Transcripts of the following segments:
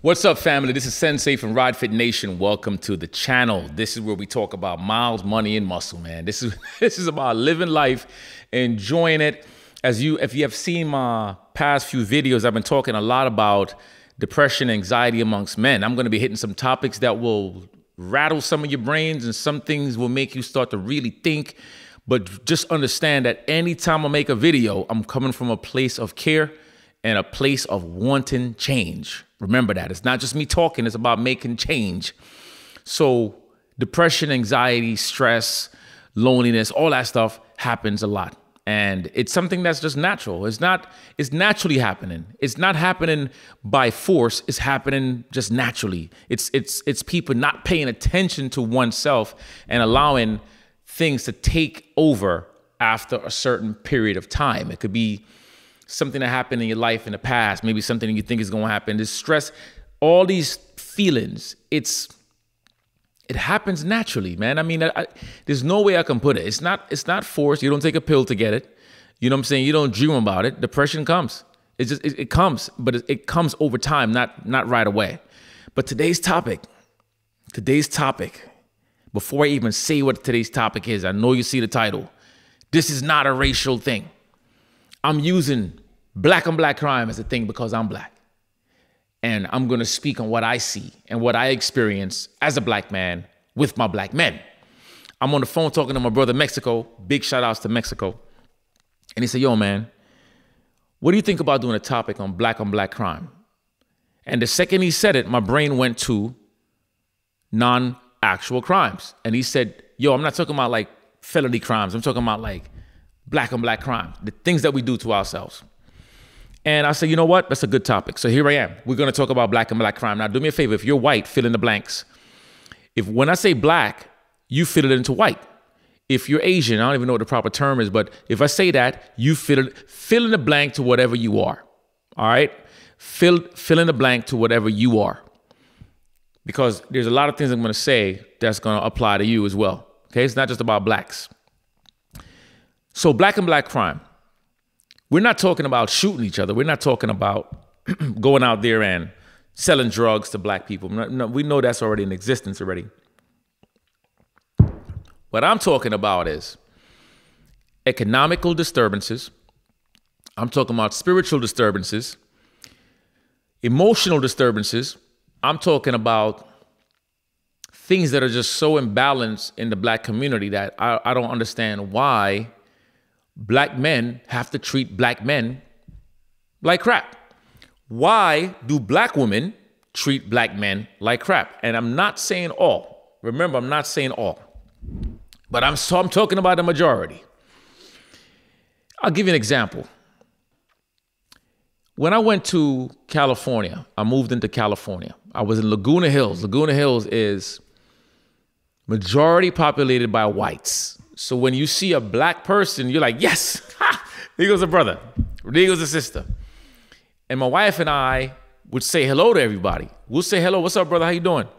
What's up, family? This is Sensei from Rod Fit Nation. Welcome to the channel. This is where we talk about miles, money, and muscle, man. This is about living life, enjoying it. If you have seen my past few videos, I've been talking a lot about depression, anxiety amongst men. I'm going to be hitting some topics that will rattle some of your brains, and some things will make you start to really think. But just understand that anytime I make a video, I'm coming from a place of care and a place of wanting change. Remember that. It's not just me talking, it's about making change. So depression, anxiety, stress, loneliness, all that stuff happens a lot. And it's something that's just natural. It's naturally happening. It's not happening by force, it's happening just naturally. It's people not paying attention to oneself and allowing things to take over after a certain period of time. It could be something that happened in your life in the past, maybe something you think is going to happen. This stress, all these feelings, it happens naturally, man. I mean, there's no way I can put it. It's not forced. You don't take a pill to get it. You know what I'm saying? You don't dream about it. Depression comes. It comes, but it comes over time, not right away. But today's topic, before I even say what today's topic is, I know you see the title. This is not a racial thing. I'm using black on black crime as a thing because I'm black. And I'm going to speak on what I see and what I experience as a black man with my black men. I'm on the phone talking to my brother Mexico. Big shout outs to Mexico. And he said, yo, man, what do you think about doing a topic on black crime? And the second he said it, my brain went to non-actual crimes. And he said, yo, I'm not talking about like felony crimes. I'm talking about like black on black crime, the things that we do to ourselves. And I said, you know what? That's a good topic. So here I am. We're going to talk about black and black crime. Now, do me a favor. If you're white, fill in the blanks. When I say black, you fill it into white. If you're Asian, I don't even know what the proper term is, but if I say that, you fill in the blank to whatever you are. All right? Fill in the blank to whatever you are. Because there's a lot of things I'm going to say that's going to apply to you as well. Okay? It's not just about blacks. So black and black crime, we're not talking about shooting each other. We're not talking about going out there and selling drugs to black people. No, we know that's already in existence already. What I'm talking about is economical disturbances. I'm talking about spiritual disturbances, emotional disturbances. I'm talking about things that are just so imbalanced in the black community that I don't understand why black men have to treat black men like crap. Why do black women treat black men like crap? And I'm not saying all. Remember, I'm not saying all. But I'm talking about the majority. I'll give you an example. When I went to California, I moved into California. I was in Laguna Hills. Laguna Hills is majority populated by whites. So when you see a black person, you're like, yes, ha, there goes a brother, there goes a sister. And my wife and I would say hello to everybody. We'll say, hello, what's up, brother, how you doing?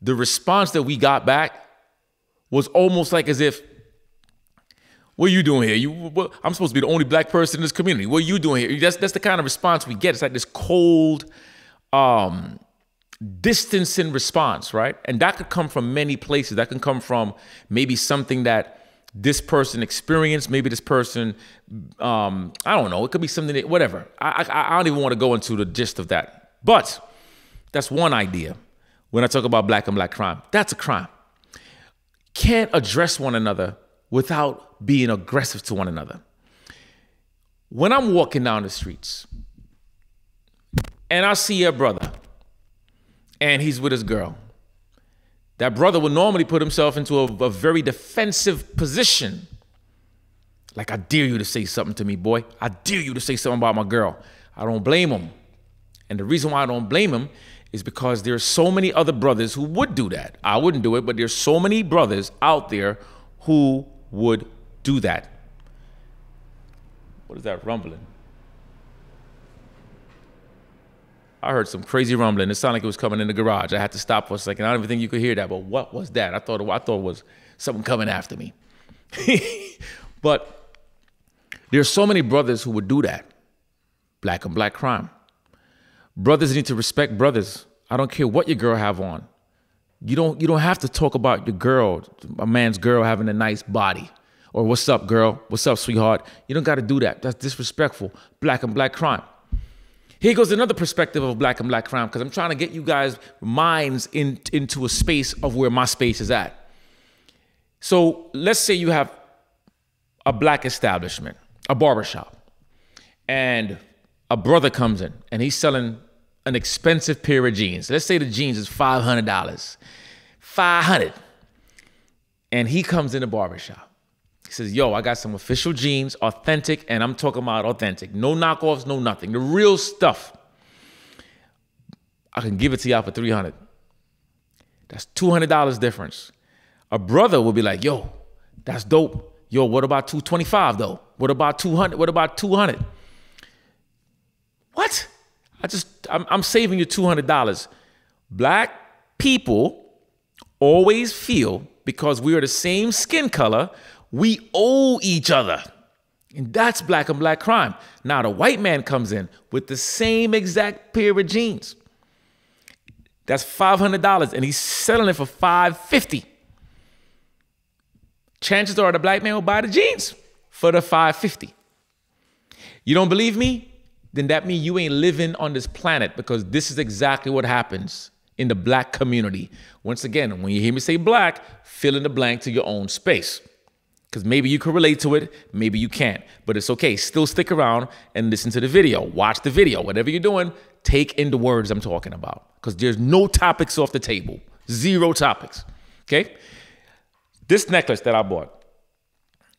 The response that we got back was almost like as if, what are you doing here? I'm supposed to be the only black person in this community. What are you doing here? That's the kind of response we get. It's like this cold, distancing response, right? And that could come from many places. That can come from maybe something that this person experienced. Maybe this person, I don't know. It could be something that, whatever. I don't even want to go into the gist of that. But that's one idea. When I talk about black and black crime, that's a crime. Can't address one another without being aggressive to one another. When I'm walking down the streets and I see a brother and he's with his girl, that brother would normally put himself into a very defensive position. Like, I dare you to say something to me, boy. I dare you to say something about my girl. I don't blame him. And the reason why I don't blame him is because there's so many other brothers who would do that. I wouldn't do it, but there's so many brothers out there who would do that. What is that rumbling? I heard some crazy rumbling. It sounded like it was coming in the garage. I had to stop for a second. I don't even think you could hear that, but what was that? I thought it was something coming after me. But there's so many brothers who would do that. Black on black crime. Brothers need to respect brothers. I don't care what your girl have on. You don't have to talk about your girl, a man's girl having a nice body. Or what's up, girl? What's up, sweetheart? You don't got to do that. That's disrespectful. Black and black crime. Here goes another perspective of black and black crime, because I'm trying to get you guys' minds into a space of where my space is at. So let's say you have a black establishment, a barbershop, and a brother comes in and he's selling an expensive pair of jeans. Let's say the jeans is $500. $500. And he comes in the barbershop. He says, yo, I got some official jeans, authentic, and I'm talking about authentic. No knockoffs, no nothing. The real stuff. I can give it to y'all for $300. That's $200 difference. A brother will be like, yo, that's dope. Yo, what about $225 though? What about $200? What about $200? What? I'm saving you $200. Black people always feel, because we are the same skin color, we owe each other. And that's black and black crime. Now the white man comes in with the same exact pair of jeans. That's $500 and he's selling it for $550. Chances are the black man will buy the jeans for the $550. You don't believe me? Then that means you ain't living on this planet, because this is exactly what happens in the black community. Once again, when you hear me say black, fill in the blank to your own space. Because maybe you can relate to it, maybe you can't. But it's okay. Still stick around and listen to the video. Watch the video. Whatever you're doing, take in the words I'm talking about. Because there's no topics off the table. Zero topics. Okay? This necklace that I bought,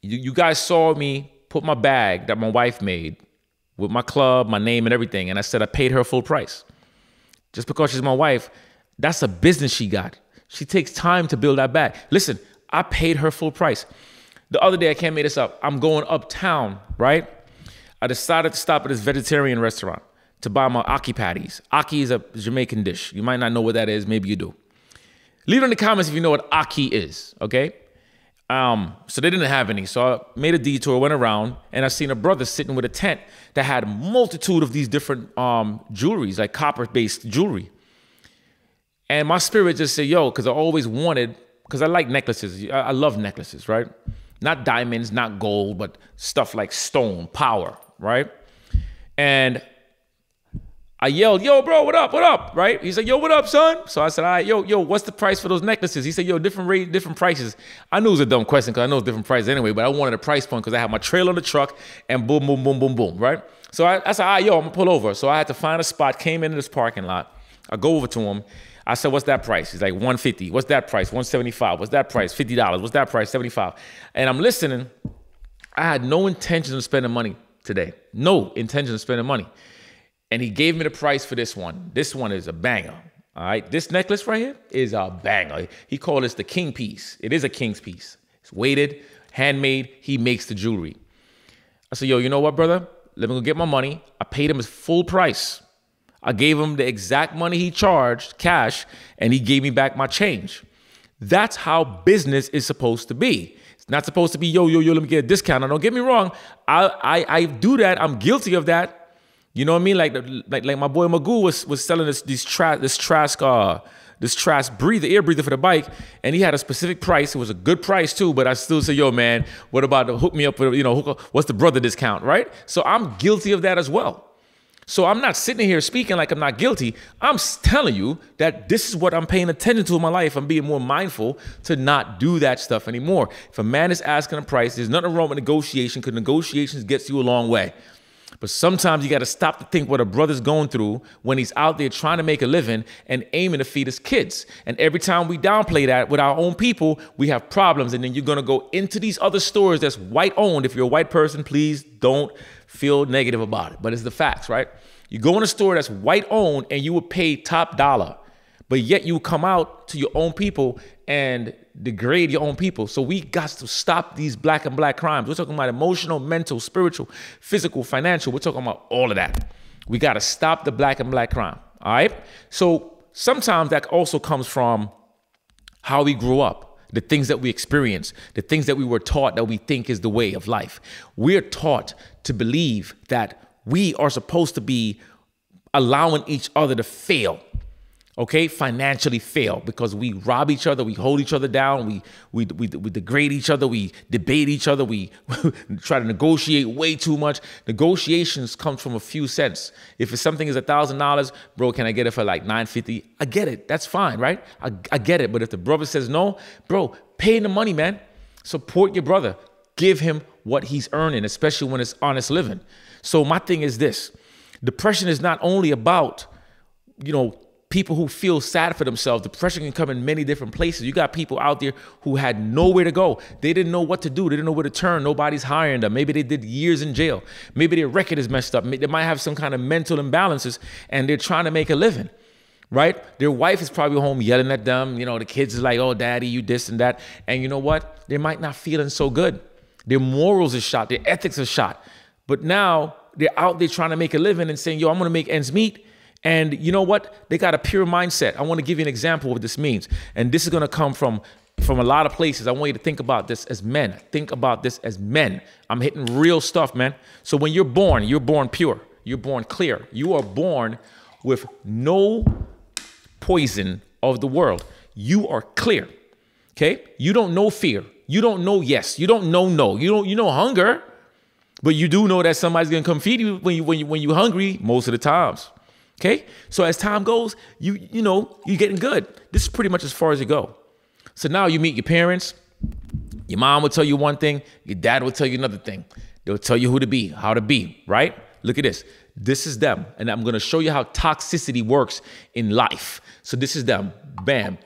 you guys saw me put my bag that my wife made with my club, my name and everything. And I said I paid her full price. Just because she's my wife, that's a business she got. She takes time to build that bag. Listen, I paid her full price. The other day, I can't make this up. I'm going uptown, right? I decided to stop at this vegetarian restaurant to buy my ackee patties. Ackee is a Jamaican dish. You might not know what that is. Maybe you do. Leave it in the comments if you know what ackee is, okay? So they didn't have any. So I made a detour, went around, and I seen a brother sitting with a tent that had a multitude of these different jewelries, like copper-based jewelry. And my spirit just said, yo, because I always wanted, because I like necklaces. I love necklaces, right? Not diamonds, not gold, but stuff like stone, power, right? And I yelled, yo, bro, what up, right? He said, yo, what up, son? So I said, all right, yo, what's the price for those necklaces? He said, yo, different rate, different prices. I knew it was a dumb question because I know it's different prices anyway, but I wanted a price point because I had my trailer on the truck and boom, boom, boom, boom, boom, right? So I said, all right, yo, I'm gonna pull over. So I had to find a spot, came into this parking lot. I go over to him. I said, what's that price? He's like, $150. What's that price? $175. What's that price? $50. What's that price? $75. And I'm listening. I had no intention of spending money today. No intention of spending money. And he gave me the price for this one. This one is a banger. All right. This necklace right here is a banger. He called this the king piece. It is a king's piece. It's weighted, handmade. He makes the jewelry. I said, yo, you know what, brother? Let me go get my money. I paid him his full price. I gave him the exact money he charged, cash, and he gave me back my change. That's how business is supposed to be. It's not supposed to be, yo, let me get a discount. Now, don't get me wrong. I do that. I'm guilty of that. You know what I mean? Like my boy Magoo was selling this Trask breather, air breather for the bike, and he had a specific price. It was a good price too, but I still say, yo, man, what about hook me up with, what's the brother discount, right? So I'm guilty of that as well. So I'm not sitting here speaking like I'm not guilty. I'm telling you that this is what I'm paying attention to in my life. I'm being more mindful to not do that stuff anymore. If a man is asking a price, there's nothing wrong with negotiation, because negotiations gets you a long way. But sometimes you got to stop to think what a brother's going through when he's out there trying to make a living and aiming to feed his kids. And every time we downplay that with our own people, we have problems. And then you're going to go into these other stores that's white owned. If you're a white person, please don't feel negative about it. But it's the facts, right? You go in a store that's white owned and you would pay top dollar, but yet you come out to your own people and degrade your own people. So we got to stop these black and black crimes. We're talking about emotional, mental, spiritual, physical, financial. We're talking about all of that. We got to stop the black and black crime. All right. So sometimes that also comes from how we grew up, the things that we experience, the things that we were taught that we think is the way of life. We're taught to believe that we are supposed to be allowing each other to fail. Okay, financially fail because we rob each other, we hold each other down, we degrade each other, we debate each other, we try to negotiate way too much. Negotiations come from a few cents. If it's something is $1,000, bro, can I get it for like $950? I get it, that's fine, right? I get it, but if the brother says no, bro, pay him the money, man. Support your brother. Give him what he's earning, especially when it's honest living. So my thing is this: depression is not only about, people who feel sad for themselves. Depression can come in many different places. You got people out there who had nowhere to go. They didn't know what to do. They didn't know where to turn. Nobody's hiring them. Maybe they did years in jail. Maybe their record is messed up. They might have some kind of mental imbalances and they're trying to make a living, right? Their wife is probably home yelling at them. The kids is like, oh, daddy, you this and that. And you know what? They might not feeling so good. Their morals are shot. Their ethics are shot. But now they're out there trying to make a living and saying, yo, I'm going to make ends meet. And you know what? They got a pure mindset. I want to give you an example of what this means. And this is going to come from a lot of places. I want you to think about this as men. Think about this as men. I'm hitting real stuff, man. So when you're born pure. You're born clear. You are born with no poison of the world. You are clear. Okay? You don't know fear. You don't know yes. You don't know no. You know hunger. But you do know that somebody's going to come feed you when you're hungry most of the times. Okay, so as time goes, you're getting good. This is pretty much as far as you go. So now you meet your parents. Your mom will tell you one thing. Your dad will tell you another thing. They'll tell you who to be, how to be, right? Look at this. This is them. And I'm going to show you how toxicity works in life. So this is them. Bam.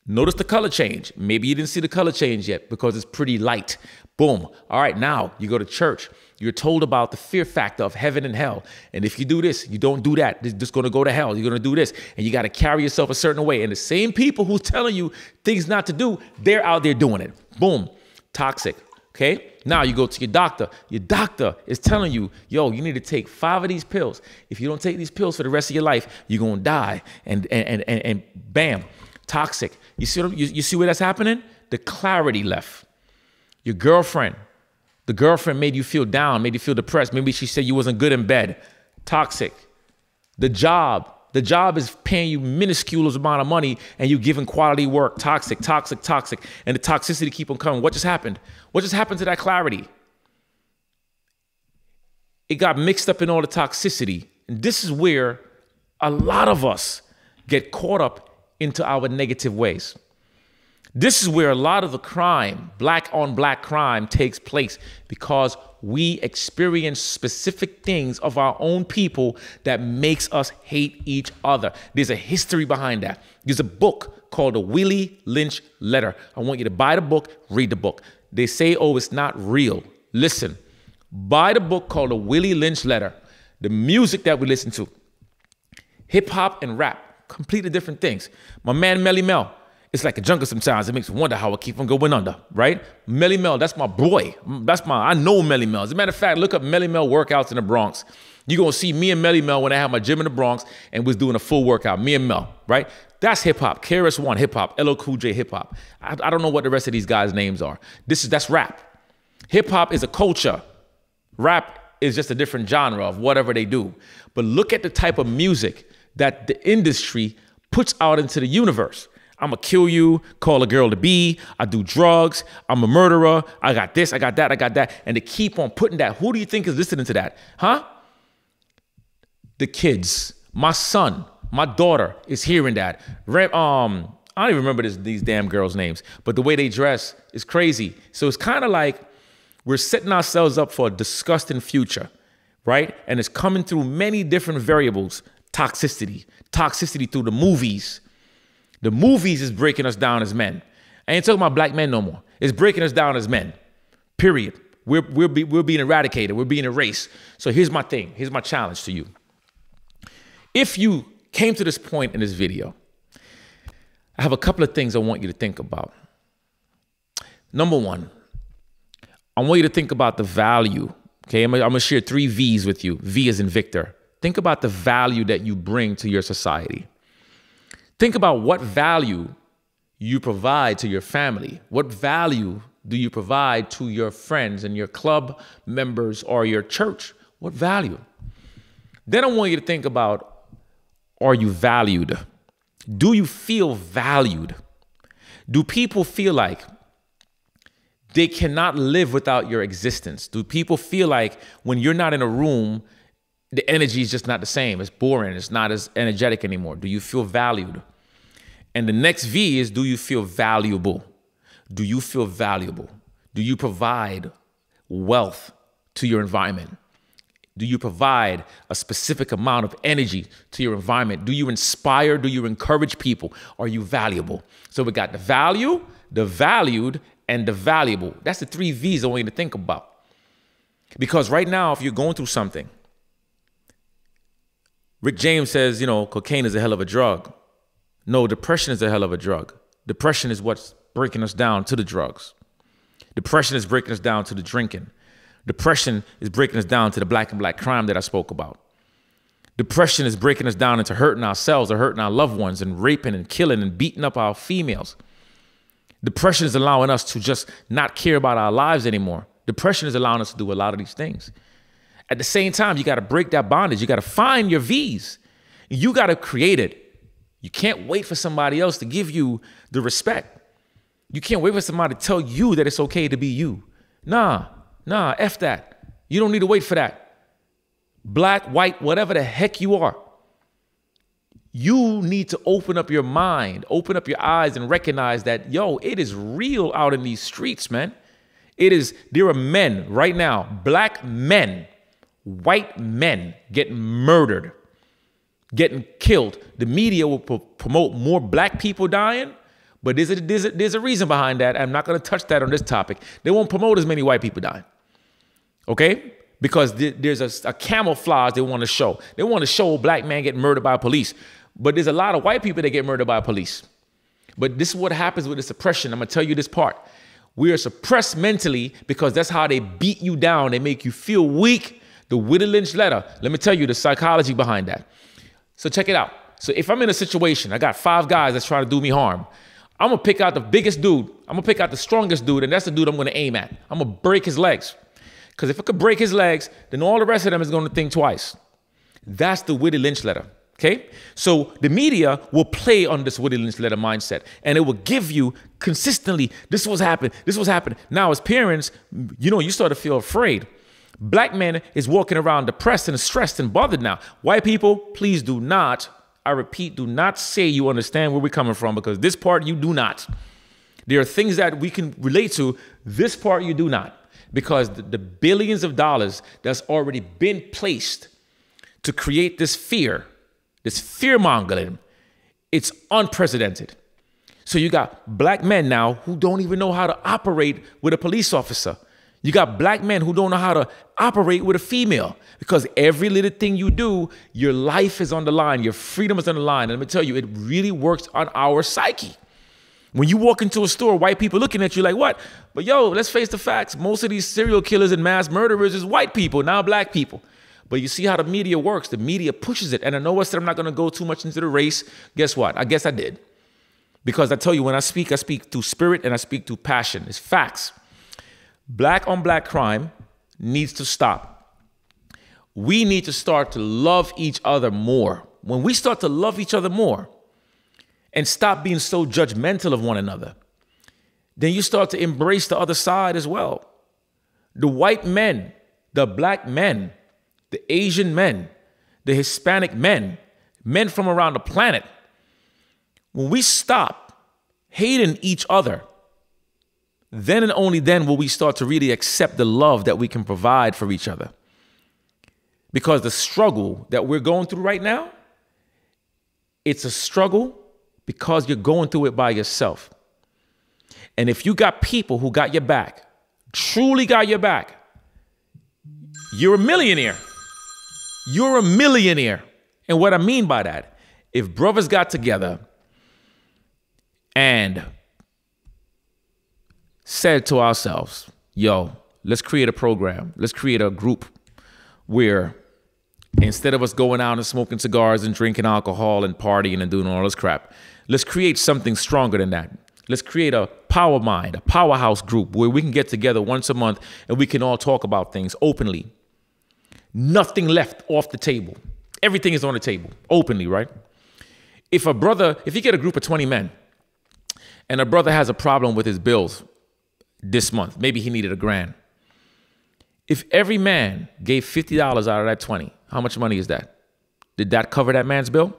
Notice the color change. Maybe you didn't see the color change yet because it's pretty light. Boom. All right, now you go to church. You're told about the fear factor of heaven and hell. And if you do this, you don't do that, it's just going to go to hell. You're going to do this. And you got to carry yourself a certain way. And the same people who's telling you things not to do, they're out there doing it. Boom. Toxic. Okay. Now you go to your doctor. Your doctor is telling you, yo, you need to take 5 of these pills. If you don't take these pills for the rest of your life, you're going to die. And bam. Toxic. You see where that's happening? The clarity left. Your girlfriend. The girlfriend made you feel down, made you feel depressed. Maybe she said you wasn't good in bed. Toxic. The job is paying you minuscule amount of money and you giving quality work. Toxic, toxic, toxic. And the toxicity keep on coming. What just happened? What just happened to that clarity? It got mixed up in all the toxicity. And this is where a lot of us get caught up into our negative ways. This is where a lot of the crime, black on black crime, takes place because we experience specific things of our own people that makes us hate each other. There's a history behind that. There's a book called The Willie Lynch Letter. I want you to buy the book, read the book. They say, oh, it's not real. Listen, buy the book called The Willie Lynch Letter. The music that we listen to, hip hop and rap, completely different things. My man, Melly Mel. It's like a jungle sometimes. It makes me wonder how I keep on going under, right? Melly Mel, that's my boy. I know Melly Mel. As a matter of fact, look up Melly Mel workouts in the Bronx. You're going to see me and Melly Mel when I had my gym in the Bronx and was doing a full workout. Me and Mel, right? That's hip hop. KRS-One hip hop. LL Cool J hip hop. I don't know what the rest of these guys' names are. That's rap. Hip hop is a culture. Rap is just a different genre of whatever they do. But look at the type of music that the industry puts out into the universe. I'm gonna kill you, call a girl to be, I do drugs, I'm a murderer, I got this, I got that, I got that. And they keep on putting that. Who do you think is listening to that? Huh? The kids. My son, my daughter is hearing that. I don't even remember these damn girls' names, but the way they dress is crazy. So it's kind of like we're setting ourselves up for a disgusting future, right? And it's coming through many different variables. Toxicity through the movies. The movies is breaking us down as men. I ain't talking about black men no more. It's breaking us down as men, period. We're being eradicated. We're being erased. So here's my thing. Here's my challenge to you. If you came to this point in this video, I have a couple of things I want you to think about. Number one, I want you to think about the value. Okay, I'm gonna share 3 V's with you. V as in Victor. Think about the value that you bring to your society. Think about what value you provide to your family. What value do you provide to your friends and your club members or your church? What value? Then I want you to think about, are you valued? Do you feel valued? Do people feel like they cannot live without your existence? Do people feel like when you're not in a room, the energy is just not the same? It's boring. It's not as energetic anymore. Do you feel valued? And the next V is, do you feel valuable? Do you feel valuable? Do you provide wealth to your environment? Do you provide a specific amount of energy to your environment? Do you inspire? Do you encourage people? Are you valuable? So we got the value, the valued, and the valuable. That's the 3 V's I want you to think about. Because right now, if you're going through something, Rick James says, you know, cocaine is a hell of a drug. No, depression is a hell of a drug. Depression is what's breaking us down to the drugs. Depression is breaking us down to the drinking. Depression is breaking us down to the black and black crime that I spoke about. Depression is breaking us down into hurting ourselves or hurting our loved ones and raping and killing and beating up our females. Depression is allowing us to just not care about our lives anymore. Depression is allowing us to do a lot of these things. At the same time, you got to break that bondage. You got to find your V's. You got to create it. You can't wait for somebody else to give you the respect. You can't wait for somebody to tell you that it's okay to be you. Nah, F that. You don't need to wait for that. Black, white, whatever the heck you are. You need to open up your mind, open up your eyes and recognize that, yo, it is real out in these streets, man. There are men right now, black men, white men getting murdered, getting killed. The media will promote more black people dying, but there's a reason behind that. I'm not going to touch that on this topic. They won't promote as many white people dying, okay? Because there's a camouflage they want to show. They want to show a black man getting murdered by police, but there's a lot of white people that get murdered by police. But this is what happens with the suppression. I'm going to tell you this part. We are suppressed mentally because that's how they beat you down. They make you feel weak. The Willie Lynch letter. Let me tell you the psychology behind that. So check it out. So if I'm in a situation, I got 5 guys that's trying to do me harm. I'm going to pick out the biggest dude. I'm going to pick out the strongest dude, and that's the dude I'm going to aim at. I'm going to break his legs. Because if I could break his legs, then all the rest of them is going to think twice. That's the Willie Lynch letter. Okay? So the media will play on this Willie Lynch letter mindset, and it will give you consistently, this was happening, this was happening. Now, as parents, you know, you start to feel afraid. Black men is walking around depressed and stressed and bothered now. White people, please do not, I repeat, do not say you understand where we're coming from, because this part you do not. There are things that we can relate to. This part you do not, because the billions of dollars that's already been placed to create this fear-mongering, it's unprecedented. So you got black men now who don't even know how to operate with a police officer. You got black men who don't know how to operate with a female, because every little thing you do, your life is on the line, your freedom is on the line. And let me tell you, it really works on our psyche. When you walk into a store, white people looking at you like, what? But yo, let's face the facts. Most of these serial killers and mass murderers is white people, now black people. But you see how the media works. The media pushes it. And I know I said I'm not going to go too much into the race. Guess what? I guess I did. Because I tell you, when I speak through spirit and I speak through passion. It's facts. Black on black crime needs to stop. We need to start to love each other more. When we start to love each other more and stop being so judgmental of one another, then you start to embrace the other side as well. The white men, the black men, the Asian men, the Hispanic men, men from around the planet. When we stop hating each other, then and only then will we start to really accept the love that we can provide for each other. Because the struggle that we're going through right now, it's a struggle because you're going through it by yourself. And if you got people who got your back, truly got your back, you're a millionaire. You're a millionaire. And what I mean by that, if brothers got together and said to ourselves, yo, let's create a program. Let's create a group where instead of us going out and smoking cigars and drinking alcohol and partying and doing all this crap, let's create something stronger than that. Let's create a power mind, a powerhouse group where we can get together once a month and we can all talk about things openly. Nothing left off the table. Everything is on the table, openly, right? If you get a group of 20 men, and a brother has a problem with his bills this month, maybe he needed $1,000. If every man gave $50 out of that 20, how much money is that? Did that cover that man's bill?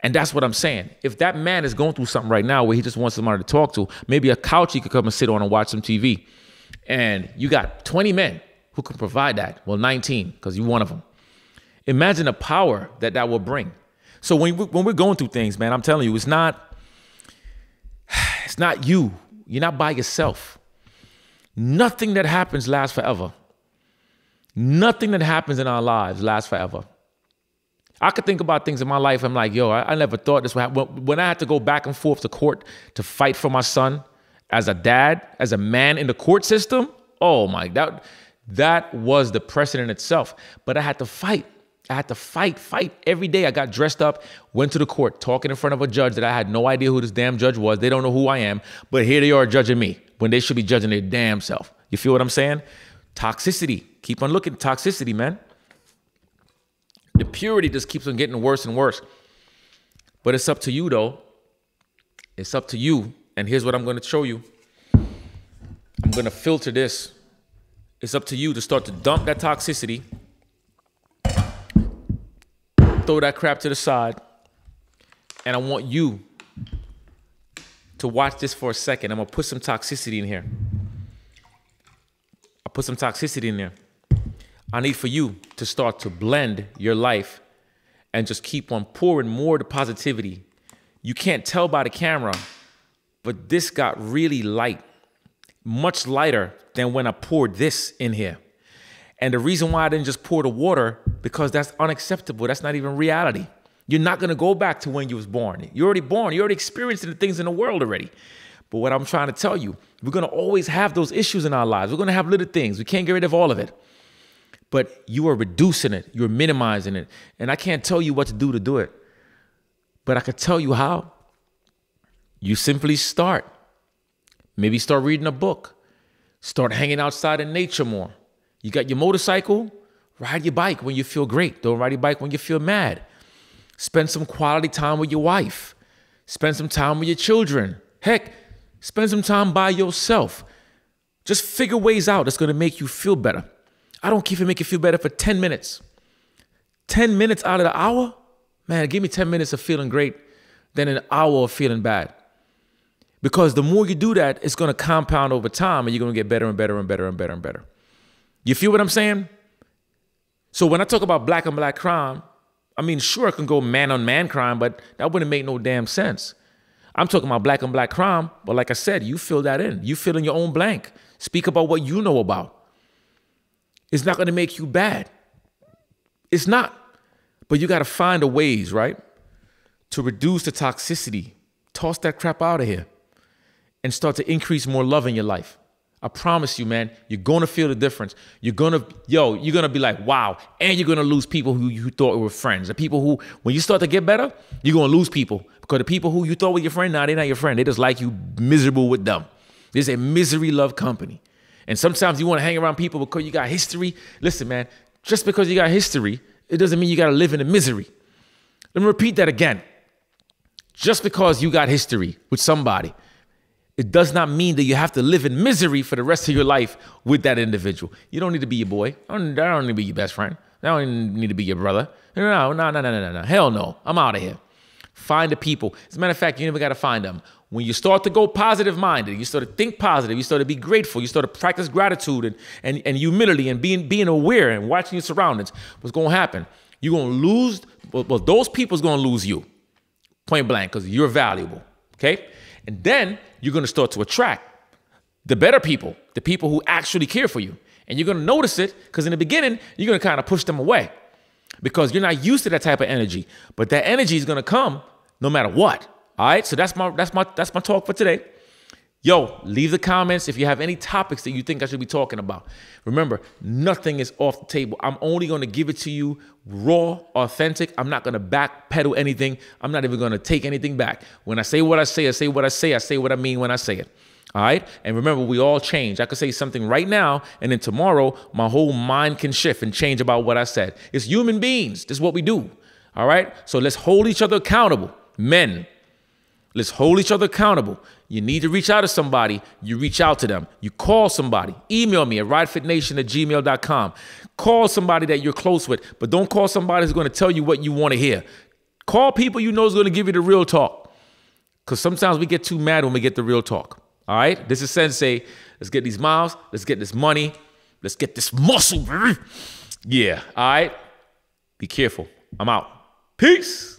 And that's what I'm saying. If that man is going through something right now where he just wants somebody to talk to, maybe a couch he could come and sit on and watch some TV. And you got 20 men who can provide that. Well, 19, because you're one of them. Imagine the power that will bring. So when we're going through things, man, I'm telling you, it's not you. You're not by yourself. Nothing that happens lasts forever. Nothing that happens in our lives lasts forever. I could think about things in my life. I'm like, yo, I never thought this would happen. When I had to go back and forth to court to fight for my son as a dad, as a man in the court system, oh my, that was the precedent itself. But I had to fight. I had to fight every day. I got dressed up, went to the court, talking in front of a judge that I had no idea who this damn judge was. They don't know who I am, but here they are judging me when they should be judging their damn self. You feel what I'm saying? Toxicity. Keep on looking at toxicity, man. The purity just keeps on getting worse and worse. But it's up to you, though. It's up to you. And here's what I'm going to show you. I'm going to filter this. It's up to you to start to dump that toxicity. Throw that crap to the side. And I want you to watch this for a second. I'm going to put some toxicity in here. I'll put some toxicity in there. I need for you to start to blend your life and just keep on pouring more to positivity. You can't tell by the camera, but this got really light, much lighter than when I poured this in here. And the reason why I didn't just pour the water, because that's unacceptable. That's not even reality. You're not going to go back to when you was born. You're already born. You're already experiencing the things in the world already. But what I'm trying to tell you, we're going to always have those issues in our lives. We're going to have little things. We can't get rid of all of it. But you are reducing it. You're minimizing it. And I can't tell you what to do it. But I could tell you how. You simply start. Maybe start reading a book. Start hanging outside in nature more. You got your motorcycle? Ride your bike when you feel great. Don't ride your bike when you feel mad. Spend some quality time with your wife. Spend some time with your children. Heck, spend some time by yourself. Just figure ways out that's going to make you feel better. I don't care if it make you feel better for 10 minutes. 10 minutes out of the hour? Man, give me 10 minutes of feeling great than an hour of feeling bad. Because the more you do that, it's going to compound over time and you're going to get better and better and better and better and better. You feel what I'm saying? So when I talk about black on black crime, I mean, sure, it can go man on man crime, but that wouldn't make no damn sense. I'm talking about black on black crime, but like I said, you fill that in. You fill in your own blank. Speak about what you know about. It's not going to make you bad. It's not. But you got to find a ways, right, to reduce the toxicity. Toss that crap out of here and start to increase more love in your life. I promise you, man, you're going to feel the difference. You're going to be like, wow. And you're going to lose people who you thought were friends. The people who, when you start to get better, you're going to lose people. Because the people who you thought were your friend, now they're not your friend. They just like you miserable with them. There's a misery love company. And sometimes you want to hang around people because you got history. Listen, man, just because you got history, it doesn't mean you got to live in the misery. Let me repeat that again. Just because you got history with somebody, it does not mean that you have to live in misery for the rest of your life with that individual. You don't need to be your boy. I don't need to be your best friend. I don't need to be your brother. No. Hell no. I'm out of here. Find the people. As a matter of fact, you never got to find them. When you start to go positive-minded, you start to think positive, you start to be grateful, you start to practice gratitude and humility and being aware and watching your surroundings, what's going to happen? You're going to lose, well, those people's going to lose you, point blank, because you're valuable, okay? And then you're going to start to attract the better people, the people who actually care for you. And you're going to notice it because in the beginning, you're going to kind of push them away because you're not used to that type of energy. But that energy is going to come no matter what. All right, so that's my talk for today. Yo, leave the comments if you have any topics that you think I should be talking about. Remember, nothing is off the table. I'm only going to give it to you raw, authentic. I'm not going to backpedal anything. I'm not even going to take anything back. When I say what I say, I say what I say. I say what I mean when I say it. All right. And remember, we all change. I could say something right now, and then tomorrow, my whole mind can shift and change about what I said. It's human beings. This is what we do. All right. So let's hold each other accountable. Men, let's hold each other accountable. You need to reach out to somebody. You reach out to them. You call somebody. Email me at ridefitnation@gmail.com. Call somebody that you're close with, but don't call somebody who's going to tell you what you want to hear. Call people you know is going to give you the real talk. Because sometimes we get too mad when we get the real talk. All right, this is Sensei. Let's get these miles. Let's get this money. Let's get this muscle. Yeah, all right. Be careful. I'm out. Peace.